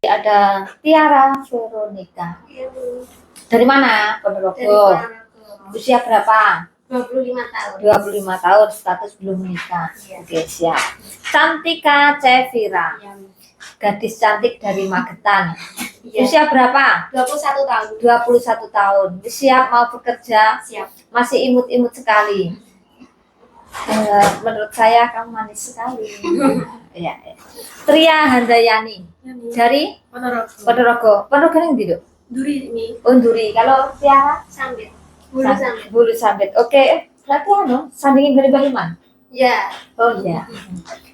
ada Tiara Veronica. Dari mana? Ponorogo. Usia berapa? 25 tahun. 25 tahun, status belum menikah. Iya. Oke, siap. Cantika Cevira. Ya. Gadis cantik dari Magetan. Iya. Usia berapa? 21 tahun. 21 tahun. Siap mau bekerja? Siap. Masih imut-imut sekali. Menurut saya kamu manis sekali. Ya. Tria Handayani dari Ponorogo. Ponorogo yang gitu. Duri ini. Oh, Duri. Kalau Tiara Sambit. Bulu sambit. Bulu Sambit. Oke, berarti sandingin dari Baliman. Ya. Oh iya.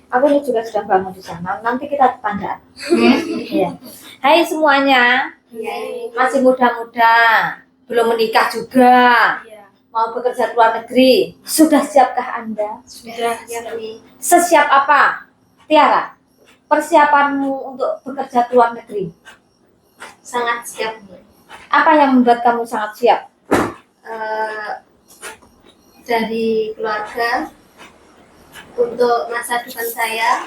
Aku ini juga sudah bangun di sana. Nanti kita tanda. Iya. Hai semuanya. Iya. Masih muda-muda, belum menikah juga. Iya. Mau bekerja ke luar negeri. Sudah siapkah Anda? Sudah. Siap nih. Sesiap apa? Tiara, persiapanmu untuk bekerja ke luar negeri? Sangat siap nih. Apa yang membuat kamu sangat siap? Dari keluarga, untuk masa depan saya.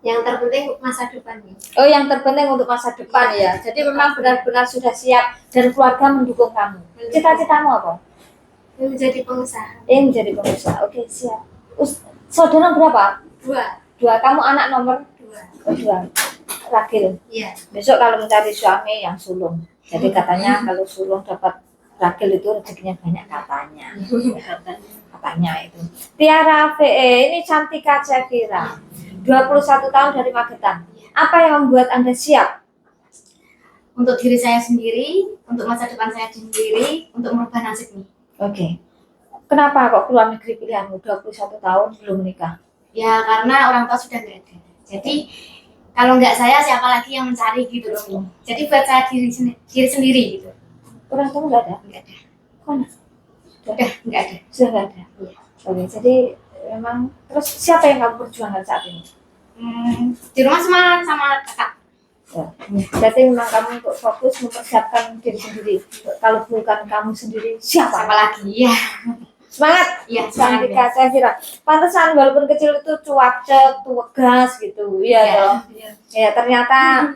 Yang terpenting masa depan nih. Oh, yang terpenting untuk masa depan ya. Jadi memang benar-benar sudah siap dan keluarga mendukung kamu. Cita-citamu apa? Menjadi pengusaha. Menjadi pengusaha. Oke, siap. Saudara berapa? 2. Kamu anak nomor 2. 2. Ragil. Iya. Besok kalau mencari suami yang sulung. Jadi katanya kalau sulung dapat ragil itu rezekinya banyak katanya. Katanya itu. Tiara VE, ini Cantika Cevira. 21 tahun dari Magetan. Apa yang membuat Anda siap? Untuk diri saya sendiri, untuk masa depan saya sendiri, untuk merubah nasib nih. Oke. Kenapa kok keluar negeri pilihanmu 21 tahun belum menikah? Ya karena orang tua sudah nggak ada. Jadi kalau nggak saya siapa lagi yang mencari gitu loh. Jadi buat saya diri sendiri gitu. Orang tua nggak ada? Nggak ada. Mana? Sudah nggak ada. Sudah nggak ada. Iya. Oke, jadi memang terus siapa yang kamu perjuangkan saat ini? Di rumah sama kakak. Ya. Berarti memang kamu untuk fokus mempersiapkan diri sendiri. Kalau bukan kamu sendiri, siapa? Siapa lagi? Ya. Semangat. Iya, semangat. Cantika Cevira. Pantesan walaupun kecil itu cuacek, tegas gitu. Iya dong. Ya, ternyata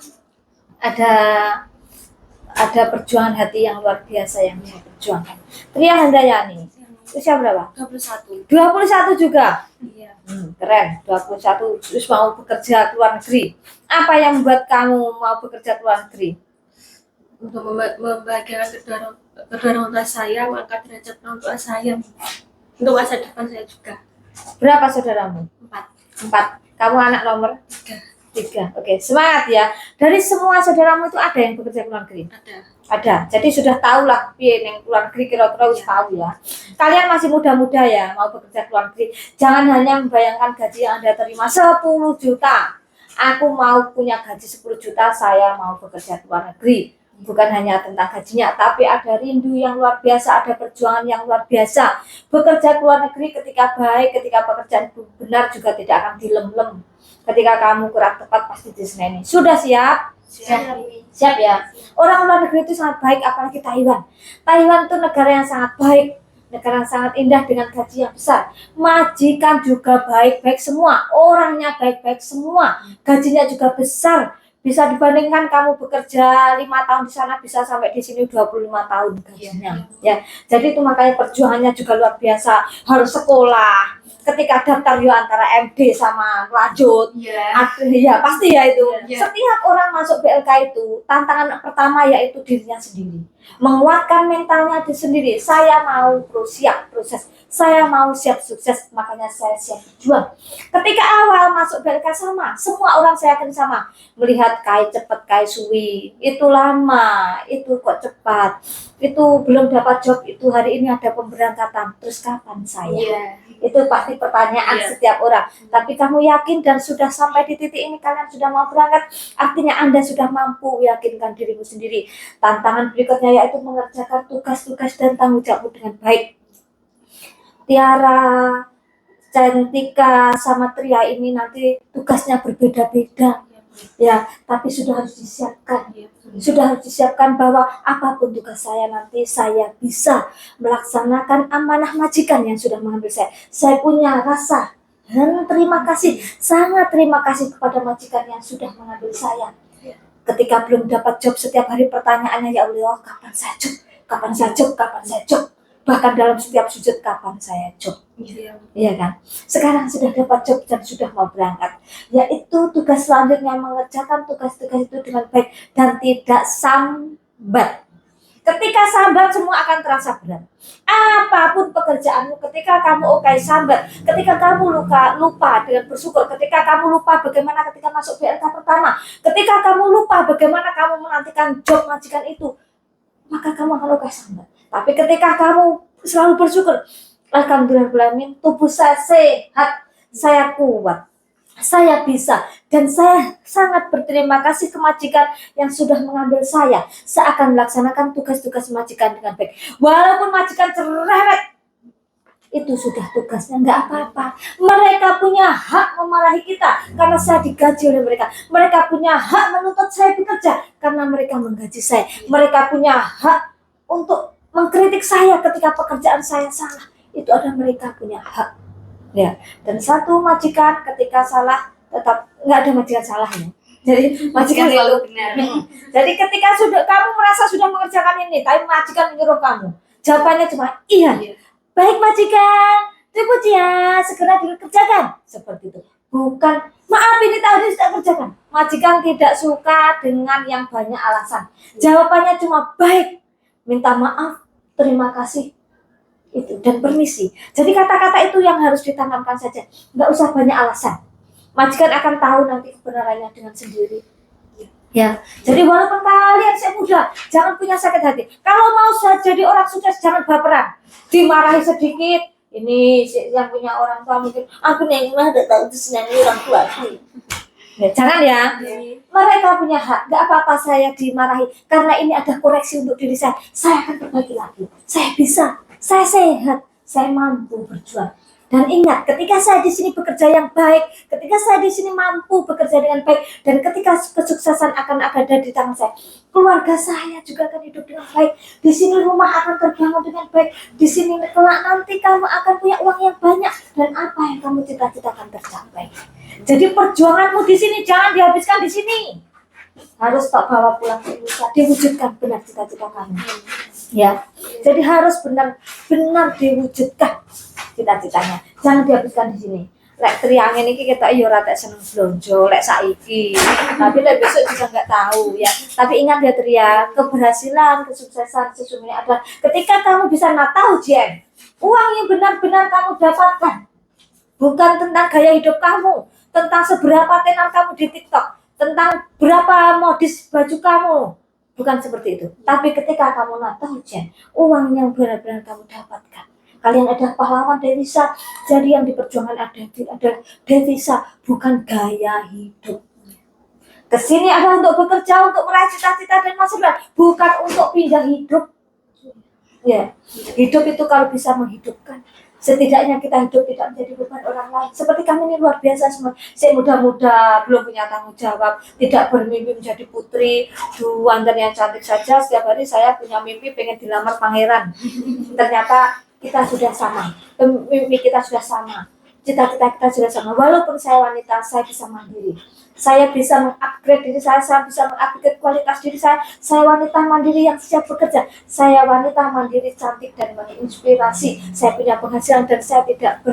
ada perjuangan hati yang luar biasa yang dia perjuangkan. Tria Handayani. Usia berapa? 21. 21 juga. Iya. Keren. 21 terus mau bekerja ke luar negeri. Apa yang membuat kamu mau bekerja ke luar negeri? Untuk membahagiakan kedua orang tua saya, mengangkat derajat orang tua saya, untuk masa depan saya juga. Berapa saudaramu? 4. Kamu anak nomor 3. Oke, semangat ya. Dari semua saudaramu itu ada yang bekerja ke luar negeri? Ada. Jadi sudah tahu lah yang keluar negeri kira-kira harus tahu ya. Kalian masih muda-muda ya, mau bekerja ke luar negeri. Jangan hanya membayangkan gaji yang Anda terima 10 juta. Aku mau punya gaji 10 juta, saya mau bekerja ke luar negeri. Bukan hanya tentang gajinya, tapi ada rindu yang luar biasa, ada perjuangan yang luar biasa. Bekerja ke luar negeri ketika baik, ketika pekerjaan benar juga tidak akan dilem-lem. Ketika kamu kurang tepat pasti diseneni. Sudah siap? Siap ya. Orang luar negeri itu sangat baik, apalagi Taiwan. Taiwan itu negara yang sangat baik, negara yang sangat indah dengan gaji yang besar. Majikan juga baik-baik semua, orangnya baik-baik semua, gajinya juga besar. Bisa dibandingkan kamu bekerja 5 tahun di sana bisa sampai di sini 25 tahun gajinya. Ya. Jadi itu makanya perjuangannya juga luar biasa. Harus sekolah. Ketika daftar ya antara MD sama lanjut. Ya pasti ya itu. Setiap orang masuk BLK itu tantangan pertama yaitu dirinya sendiri. Menguatkan mentalnya sendiri. Saya mau siap proses. Saya mau siap sukses, makanya saya siap berjuang. Ketika awal masuk BLK sama, semua orang saya yakin sama. Melihat kai cepat, kai suwi, itu lama, itu kok cepat, itu belum dapat job, itu hari ini ada pemberangkatan, terus kapan saya? Itu pasti pertanyaan setiap orang. Tapi kamu yakin dan sudah sampai di titik ini, kalian sudah mau berangkat, artinya Anda sudah mampu yakinkan dirimu sendiri. Tantangan berikutnya yaitu mengerjakan tugas-tugas dan tanggung jawab dengan baik. Tiara, Cantika, sama Tria ini nanti tugasnya berbeda-beda. Ya, tapi sudah harus disiapkan. Sudah harus disiapkan bahwa apapun tugas saya nanti saya bisa melaksanakan amanah majikan yang sudah mengambil saya. Saya punya rasa Dan terima kasih, sangat terima kasih kepada majikan yang sudah mengambil saya. Ketika belum dapat job, setiap hari pertanyaannya, ya Allah, kapan saya job? Kapan saya job? Kapan saya job? Bahkan dalam setiap sujud, kapan saya job? Iya kan? Sekarang sudah dapat job dan sudah mau berangkat. Yaitu tugas selanjutnya mengerjakan tugas-tugas itu dengan baik dan tidak sambat. Ketika sambat, semua akan terasa berat. Apapun pekerjaanmu, ketika kamu sambat, ketika kamu lupa dengan bersyukur, ketika kamu lupa bagaimana ketika masuk BLK pertama, ketika kamu lupa bagaimana kamu menantikan job majikan itu, maka kamu akan sambat. Tapi ketika kamu selalu bersyukur, alhamdulillahirrahmanirrahim, tubuh saya sehat, saya kuat, saya bisa, dan saya sangat berterima kasih ke majikan yang sudah mengambil saya. Saya akan melaksanakan tugas-tugas majikan dengan baik. Walaupun majikan cerewet, itu sudah tugasnya, nggak apa-apa. Mereka punya hak memarahi kita karena saya digaji oleh mereka. Mereka punya hak menuntut saya bekerja karena mereka menggaji saya. Mereka punya hak untuk mengkritik saya ketika pekerjaan saya salah. Itu ada, mereka punya hak. Ya, dan satu majikan ketika salah, tetap nggak ada majikan salah ya. Jadi majikan selalu itu benar. Jadi ketika sudah kamu merasa sudah mengerjakan ini, tapi majikan menyuruh kamu, jawabannya cuma iya. Baik majikan, dipuji ya, segera dikerjakan. Seperti itu. Bukan, maaf ini tadi tidak kerjakan. Majikan tidak suka dengan yang banyak alasan. Jawabannya cuma baik, minta maaf, terima kasih, itu, dan permisi. Jadi kata-kata itu yang harus ditanamkan saja, nggak usah banyak alasan. Majikan akan tahu nanti kebenarannya dengan sendiri. Ya, jadi walaupun kalian muda, jangan punya sakit hati. Kalau mau jadi orang sukses, jangan baperan. Dimarahi sedikit, ini yang punya orang tua mungkin, aku nih mah udah tahu itu senang orang tua. Ya, jangan ya. Mereka punya hak, nggak apa-apa saya dimarahi, karena ini ada koreksi untuk diri saya. Saya akan perbaiki lagi. Saya bisa. Saya sehat, saya mampu berjuang. Dan ingat, ketika saya di sini bekerja yang baik, ketika saya di sini mampu bekerja dengan baik, dan ketika kesuksesan akan ada di tangan saya, keluarga saya juga akan hidup dengan baik. Di sini rumah akan terbangun dengan baik. Di sini kelak nanti kamu akan punya uang yang banyak, dan apa yang kamu cita-citakan tercapai. Jadi perjuanganmu di sini jangan dihabiskan di sini. Harus tak bawa pulang ke Indonesia, diwujudkan benar cita-cita kamu. Ya, jadi harus benar-benar diwujudkan cita-citanya. Jangan dihabiskan di sini. Lek triangen ini kita ora tak seneng blonjo, lek saiki. Tapi lek besok juga nggak tahu ya. Tapi ingat ya Tria, keberhasilan, kesuksesan sesungguhnya adalah ketika kamu bisa tahu Jen, uang yang benar-benar kamu dapatkan. Bukan tentang gaya hidup kamu, tentang seberapa tenar kamu di TikTok, tentang berapa modis baju kamu. Bukan seperti itu. Tapi ketika kamu tahu Jen, uang yang benar-benar kamu dapatkan. Kalian adalah pahlawan devisa. Jadi yang diperjuangkan adalah devisa, bukan gaya hidup. Kesini adalah untuk bekerja, untuk meraih cita-cita dan masa depan, bukan untuk pindah hidup. Ya, hidup itu kalau bisa menghidupkan. Setidaknya kita hidup tidak menjadi beban orang lain. Seperti kami ini luar biasa semua. Saya muda-muda, belum punya tanggung jawab, tidak bermimpi menjadi putri, wanita yang cantik saja. Setiap hari saya punya mimpi pengen dilamar pangeran. Ternyata kita sudah sama, mimpi kita sudah sama, cita-cita kita sudah sama. Walaupun saya wanita, saya bisa mandiri. Saya bisa mengupgrade diri saya bisa mengupgrade kualitas diri saya. Saya wanita mandiri yang siap bekerja. Saya wanita mandiri cantik dan menginspirasi. Saya punya penghasilan dan saya tidak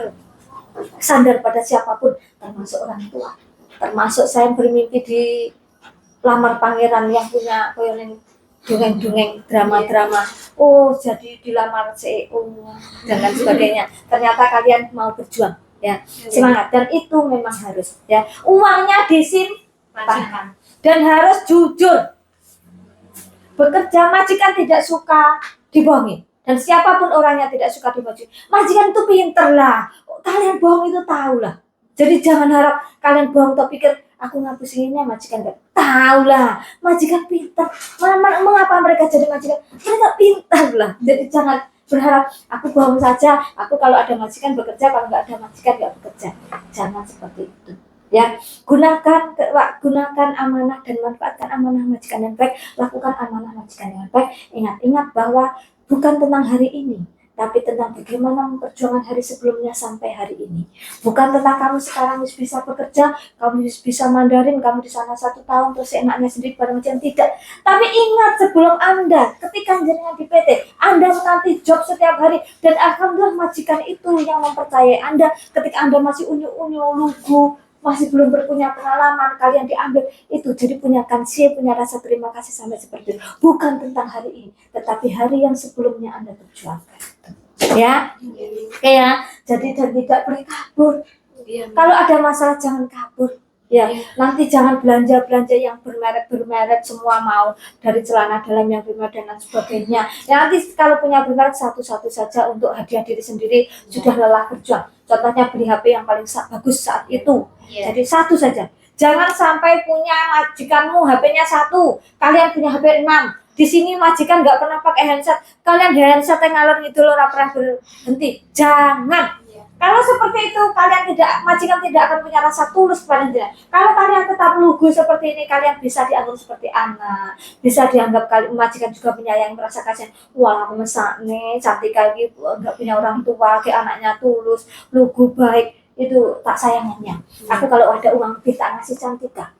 bersandar pada siapapun, termasuk orang tua. Termasuk saya bermimpi di lamar pangeran yang punya dongeng-dongeng drama-drama. Oh, jadi dilamar CEO dan lain sebagainya. Ternyata kalian mau berjuang. Ya, semangat, dan itu memang harus ya, uangnya disimpan dan harus jujur. Bekerja, majikan tidak suka dibohongi, dan siapapun orangnya tidak suka dibohongi. Majikan itu pinter lah, kalian bohong itu tahu lah. Jadi jangan harap kalian bohong tapi pikir aku ngapusinnya, majikan nggak tahu lah. Majikan pinter, mengapa mereka jadi majikan? Mereka pintar lah. Jadi jangan berharap aku bohong saja, aku kalau ada majikan bekerja, kalau nggak ada majikan nggak bekerja. Jangan seperti itu ya. Gunakan amanah dan manfaatkan amanah majikan yang baik. Lakukan amanah majikan yang baik. Ingat bahwa bukan tentang hari ini, tapi tentang bagaimana memperjuangkan hari sebelumnya sampai hari ini. Bukan tentang kamu sekarang bisa bekerja, kamu bisa Mandarin, kamu di sana 1 tahun terus enaknya sendiri pada macam tidak. Tapi ingat sebelum Anda, ketika jenengan di PT, Anda menanti job setiap hari dan alhamdulillah majikan itu yang mempercayai Anda ketika Anda masih unyu-unyu, lugu, masih belum berpunya pengalaman, kalian diambil itu jadi punya kansi, punya rasa terima kasih sampai seperti itu. Bukan tentang hari ini, tetapi hari yang sebelumnya Anda perjuangkan. Ya, oke ya. Jadi dan tidak boleh kabur. Kalau ada masalah jangan kabur. Ya, nanti jangan belanja yang bermerek semua mau dari celana dalam yang bermerek dan sebagainya. Ya, nanti kalau punya bermerek satu saja untuk hadiah diri sendiri sudah lelah berjuang. Contohnya beli HP yang paling bagus saat itu. Jadi satu saja. Jangan sampai punya majikanmu HP-nya 1, kalian punya HP 6. Di sini majikan nggak pernah pakai handset, kalian handset yang ngalor ngidul ora pernah berhenti. Jangan. Kalau seperti itu majikan tidak akan punya rasa tulus pada Anda. Kalau kalian tetap lugu seperti ini, kalian bisa dianggap seperti anak, bisa dianggap majikan juga menyayangi, merasa kasihan. Wah, aku mesak nih, cantik lagi, nggak punya orang tua, kayak anaknya tulus, lugu baik, itu tak sayangnya. Aku kalau ada uang lebih tak ngasih Cantika.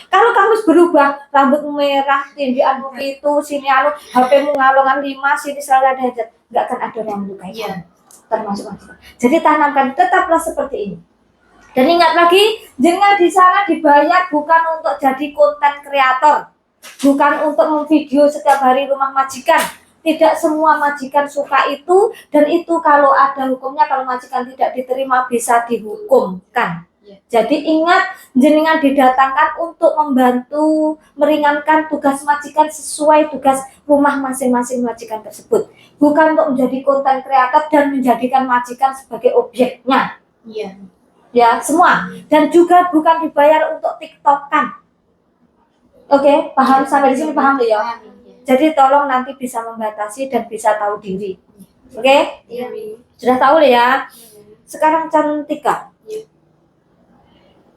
Kalau kamu berubah, rambutmu merah, tindianmu itu, sini HP-mu ngalongan 5, sini selalu ada hajat, nggak akan ada yang melukai kamu. Termasuk majikan. Jadi tanamkan, tetaplah seperti ini. Dan ingat lagi, jenengan di sana dibayar bukan untuk jadi konten kreator, bukan untuk memvideo setiap hari rumah majikan. Tidak semua majikan suka itu, dan itu kalau ada hukumnya, kalau majikan tidak diterima bisa dihukumkan. Jadi ingat, jenengan didatangkan untuk membantu meringankan tugas majikan sesuai tugas rumah masing-masing majikan tersebut. Bukan untuk menjadi konten kreator dan menjadikan majikan sebagai objeknya. Ya, semua. Dan juga bukan dibayar untuk TikTokan. Oke, paham sampai di sini paham ya? Jadi tolong nanti bisa membatasi dan bisa tahu diri. Oke? Sudah tahu ya? Sekarang Cantika.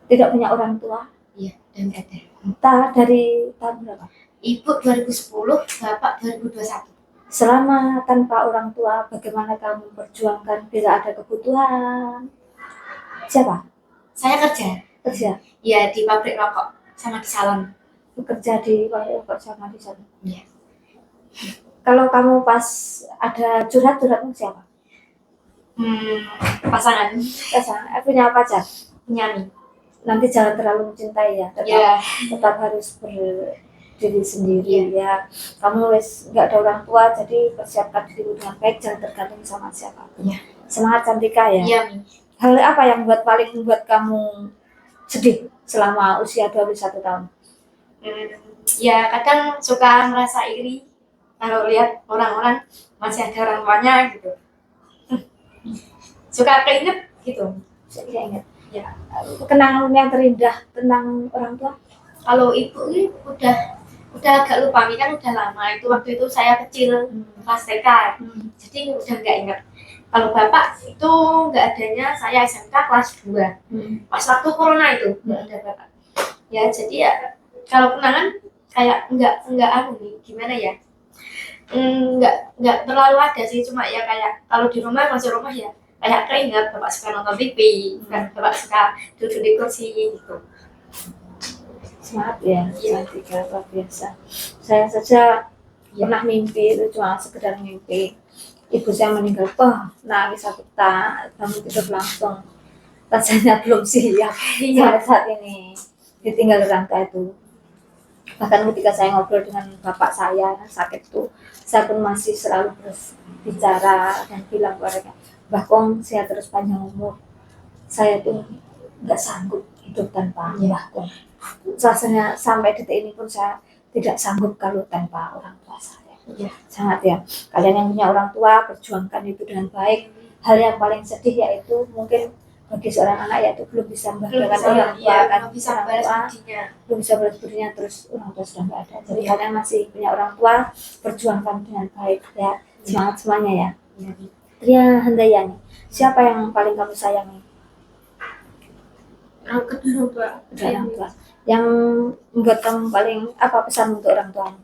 Tidak punya orang tua? Iya, dan ada. Entah dari tahun berapa? Ibu 2010, Bapak 2021. Selama tanpa orang tua, bagaimana kamu memperjuangkan bila ada kebutuhan? Siapa? Saya kerja. Iya, di pabrik rokok sama di salon. Bekerja di pabrik rokok sama di salon. Iya. Kalau kamu pas ada curhatmu siapa? Pasangan. Punya pacar? Punya nih. Nanti jangan terlalu mencintai ya, tetap harus berdiri sendiri ya. Kamu nggak ada orang tua, jadi persiapkan dirimu dengan baik, jangan tergantung sama siapa. Semangat Cantika ya. Hal apa yang paling membuat kamu sedih selama usia 21 tahun? Ya kadang suka merasa iri kalau lihat orang-orang masih ada orang tuanya gitu. Suka keinget gitu. Ingat. Ya. Kenangan yang terindah tentang orang tua? Kalau ibu ini udah agak lupa, ini kan udah lama. Itu waktu itu saya kecil, kelas TK, jadi udah nggak ingat. Kalau bapak itu nggak adanya, saya SMK kelas 2, pas waktu corona itu nggak ada bapak. Ya jadi ya kalau kenangan kayak nggak gimana ya? Nggak terlalu ada sih, cuma ya kayak kalau di rumah masih rumah ya. Kayak keinget bapak suka nonton TV, bapak suka duduk di kursi gitu. Semangat ya, Cantika, luar biasa. Saya saja pernah mimpi, itu cuma sekedar mimpi. Ibu saya meninggal, nangis aku bangun tidur langsung. Rasanya belum siap saat ini ditinggal orang tua itu. Bahkan ketika saya ngobrol dengan bapak saya sakit itu, saya pun masih selalu berbicara dan bilang kepada Mbah Kong, saya terus panjang umur. Saya tuh nggak sanggup hidup tanpa Mbah Kong. Rasanya sampai detik ini pun saya tidak sanggup kalau tanpa orang tua saya. Sangat ya. Kalian yang punya orang tua, perjuangkan itu dengan baik. Hal yang paling sedih yaitu mungkin bagi seorang anak yaitu belum bisa membahagiakan orang tua, belum bisa balas budinya, terus orang tua sudah nggak ada. Jadi kalian masih punya orang tua, perjuangkan dengan baik ya. Semangat semuanya ya. Ya, Handayani, siapa yang paling kamu sayangi? Orang tua. Yang membuat kamu paling apa pesan untuk orang tuamu?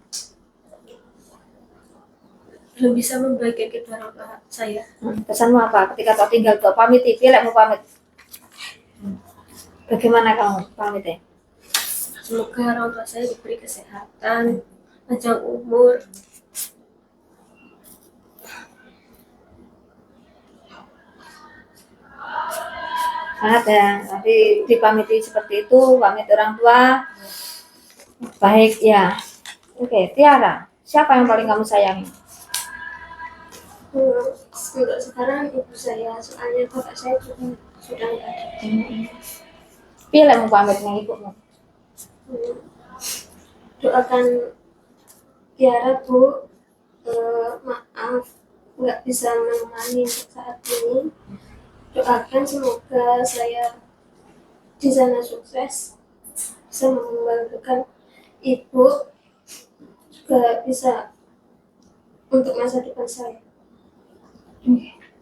belum bisa membahagiakan kedua orang tua saya. Pesanmu apa ketika kau tinggal kau pamit itu mau pamit? Bagaimana kamu pamit ya? Semoga orang tua saya diberi kesehatan, panjang umur. Sangat ya, nanti dipamiti seperti itu, pamit orang tua. Baik ya. Oke, Tiara, siapa yang paling kamu sayangi? Untuk sekarang ibu saya, soalnya bapak saya juga sudah nggak ada. Pilih mau pamit dengan ibumu. Doakan Tiara Bu, maaf nggak bisa menemani saat ini. Doakan semoga saya di sana sukses, bisa membantukan ibu, juga bisa untuk masa depan saya.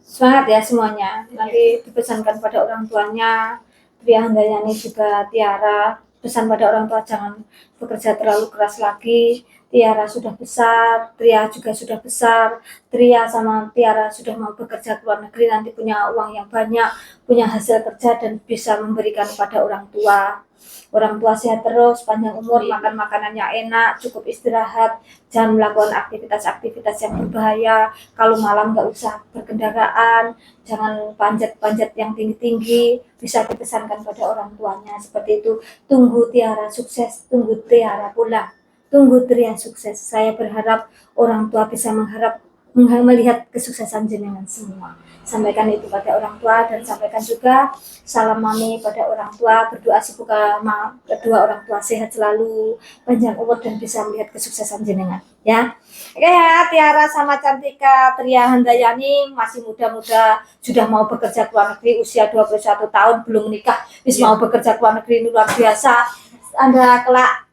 Semangat ya semuanya. Nanti dipesankan pada orang tuanya. Tria Handayani juga Tiara pesan pada orang tua jangan bekerja terlalu keras lagi. Tiara sudah besar, Tria juga sudah besar. Tria sama Tiara sudah mau bekerja ke luar negeri, nanti punya uang yang banyak, punya hasil kerja dan bisa memberikan pada orang tua. Orang tua sehat terus, panjang umur, makan makanannya enak, cukup istirahat, jangan melakukan aktivitas-aktivitas yang berbahaya. Kalau malam nggak usah berkendaraan, jangan panjat-panjat yang tinggi-tinggi, bisa dipesankan pada orang tuanya seperti itu. Tunggu Tiara sukses, tunggu Tiara pulang, tunggu Tria sukses. Saya berharap orang tua bisa melihat kesuksesan jenengan semua. Sampaikan itu pada orang tua dan sampaikan juga salam mami pada orang tua. Berdoa semoga kedua orang tua sehat selalu, panjang umur dan bisa melihat kesuksesan jenengan. Ya, oke ya, Tiara sama Cantika Tria Handayani masih muda-muda, sudah mau bekerja ke luar negeri, usia 21 tahun belum menikah, mau bekerja ke luar negeri, ini luar biasa. Anda kelak,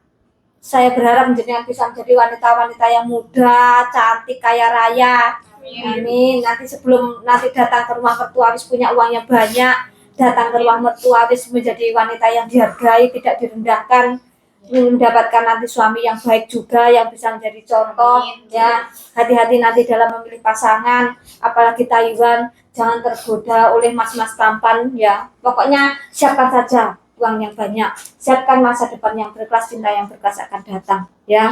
saya berharap jenengan bisa menjadi wanita-wanita yang muda, cantik, kaya raya. Amin. Nanti sebelum nanti datang ke rumah mertua wis punya uang yang banyak, datang ke rumah mertua wis menjadi wanita yang dihargai, tidak direndahkan, mendapatkan nanti suami yang baik juga, yang bisa menjadi contoh. Ya, hati-hati nanti dalam memilih pasangan, apalagi Taiwan, jangan tergoda oleh mas-mas tampan ya. Pokoknya siapkan saja uang yang banyak, siapkan masa depan yang berkelas, cinta yang berkelas akan datang ya.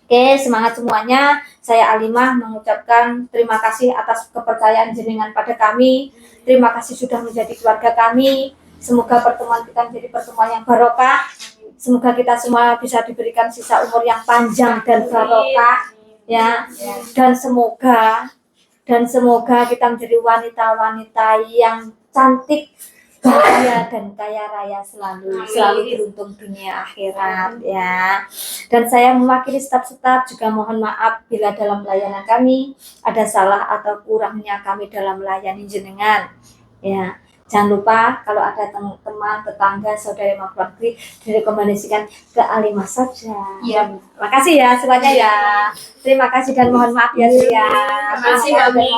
Oke, semangat semuanya. Saya Alimah mengucapkan terima kasih atas kepercayaan jenengan pada kami. Terima kasih sudah menjadi keluarga kami. Semoga pertemuan kita menjadi pertemuan yang barokah. Semoga kita semua bisa diberikan sisa umur yang panjang dan barokah ya. Dan semoga kita menjadi wanita-wanita yang cantik, bahagia dan kaya raya selalu beruntung dunia akhirat ya. Dan saya mewakili staf-staf juga mohon maaf bila dalam pelayanan kami ada salah atau kurangnya kami dalam melayani jenengan ya. Jangan lupa kalau ada teman, tetangga, saudara yang mau keluar negeri, direkomendasikan ke Alimah saja. Iya. Makasih ya semuanya ya. Terima kasih dan mohon maaf ya Tia. Terima kasih Mami.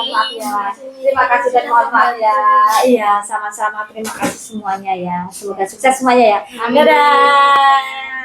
Terima kasih dan mohon maaf ya. Iya, sama-sama. Terima kasih semuanya ya. Semoga sukses semuanya ya. Amin. Dadah.